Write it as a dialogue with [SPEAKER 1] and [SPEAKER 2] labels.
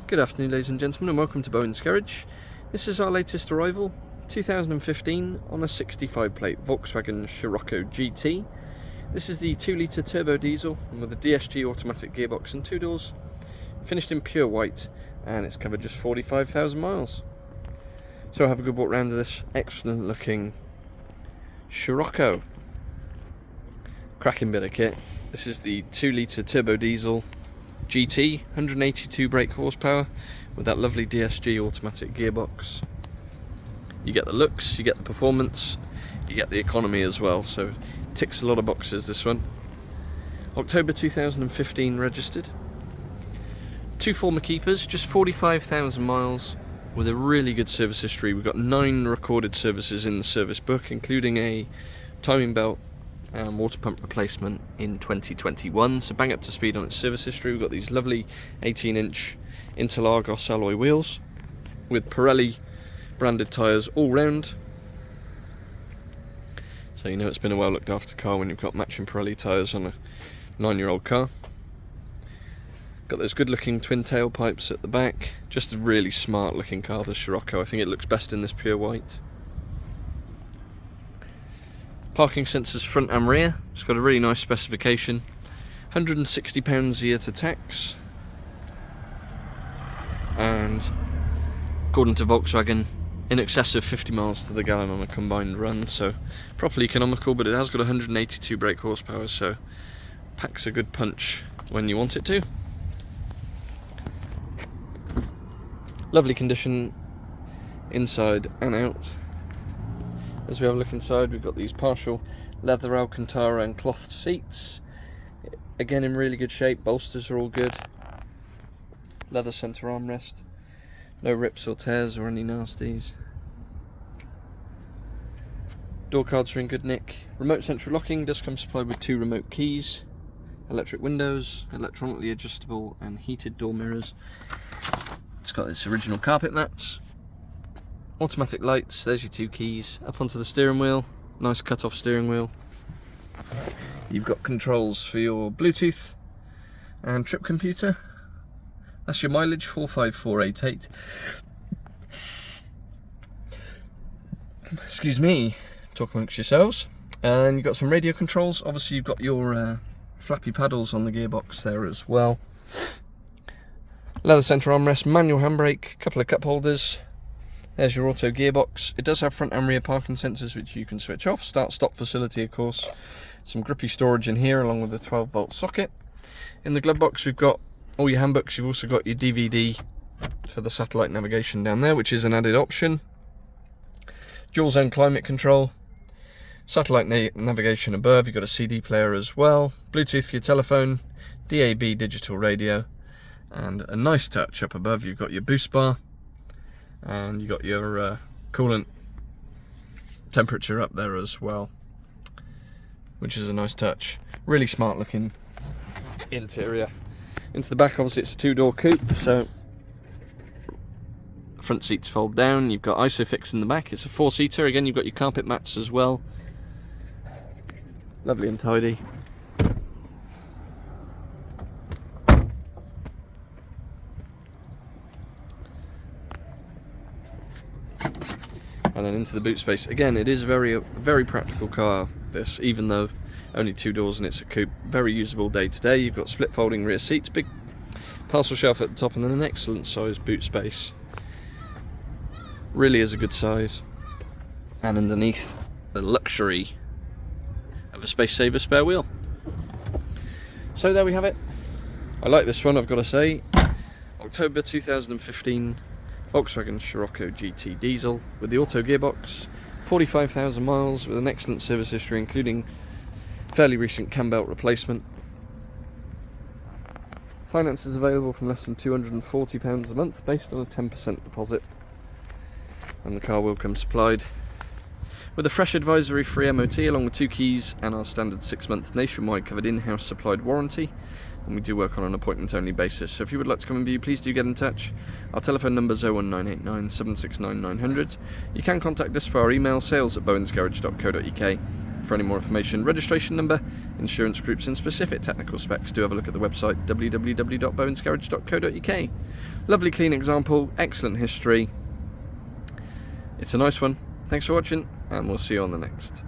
[SPEAKER 1] Good afternoon, ladies and gentlemen, and welcome to Bowen's Garage. This is our latest arrival, 2015 on a 65 plate Volkswagen Scirocco GT. This is the 2 litre turbo diesel with a DSG automatic gearbox and 2 doors, finished in pure white, and it's covered just 45,000 miles. So I'll have a good walk round of this excellent looking Scirocco. Cracking bit of kit. This is the 2 litre turbo diesel GT, 182 brake horsepower with that lovely DSG automatic gearbox. You get the looks, you get the performance, you get the economy as well, so ticks a lot of boxes, this one. October 2015 registered. 2 former keepers, just 45,000 miles with a really good service history. We've got 9 recorded services in the service book, including a timing belt and water pump replacement in 2021, so bang up to speed on its service history. We've got these lovely 18-inch Interlagos alloy wheels with Pirelli branded tyres all round, so you know it's been a well looked after car when you've got matching Pirelli tyres on a 9-year-old car. Got those good looking twin tailpipes at the back. Just a really smart looking car, the Scirocco. I think it looks best in this pure white. Parking sensors front and rear. It's got a really nice specification. £160 a year to tax. And according to Volkswagen, in excess of 50 miles to the gallon on a combined run, so properly economical, but it has got 182 brake horsepower, so packs a good punch when you want it to. Lovely condition inside and out. As we have a look inside, we've got these partial leather Alcantara and cloth seats, again in really good shape. Bolsters are all good. Leather centre armrest, no rips or tears or any nasties. Door cards are in good nick. Remote central locking does come supplied with 2 remote keys. Electric windows, electronically adjustable and heated door mirrors. It's got its original carpet mats. Automatic lights, there's your 2 keys. Up onto the steering wheel, nice cut-off steering wheel. You've got controls for your Bluetooth and trip computer. That's your mileage, 45488. Excuse me, talk amongst yourselves. And you've got some radio controls. Obviously you've got your flappy paddles on the gearbox there as well. Leather centre armrest, manual handbrake, couple of cup holders. There's your auto gearbox. It does have front and rear parking sensors which you can switch off. Start stop facility, of course. Some grippy storage in here along with a 12-volt socket. In the glove box we've got all your handbooks. You've also got your DVD for the satellite navigation down there, which is an added option. Dual zone climate control. Satellite navigation above. You've got a CD player as well. Bluetooth for your telephone. DAB digital radio. And a nice touch up above, you've got your boost bar. And you got your coolant temperature up there as well, which is a nice touch. Really smart looking interior. Into the back, obviously it's a 2-door coupe, so front seats fold down. You've got ISOFIX in the back. It's a 4-seater. Again, you've got your carpet mats as well. Lovely and tidy. And then into the boot space. Again, it is a very practical car, this, even though only 2 doors and it's a coupe. Very usable day to day. You've got split folding rear seats, big parcel shelf at the top, and then an excellent size boot space. Really is a good size. And underneath, the luxury of a space saver spare wheel. So there we have it. I like this one, I've got to say. October 2015 Volkswagen Scirocco GT Diesel with the auto gearbox, 45,000 miles with an excellent service history, including fairly recent Cambelt replacement. Finance is available from less than £240 a month based on a 10% deposit, and the car will come supplied with a fresh advisory free MOT along with 2 keys and our standard 6-month nationwide covered in-house supplied warranty. And we do work on an appointment only basis, so if you would like to come and view, please do get in touch. Our telephone number is 01989 769 900. You can contact us via our email, sales@bowensgarage.co.uk, for any more information, registration number, insurance groups and specific technical specs, do have a look at the website www.bowensgarage.co.uk. Lovely clean example, excellent history. It's a nice one. Thanks for watching, and we'll see you on the next.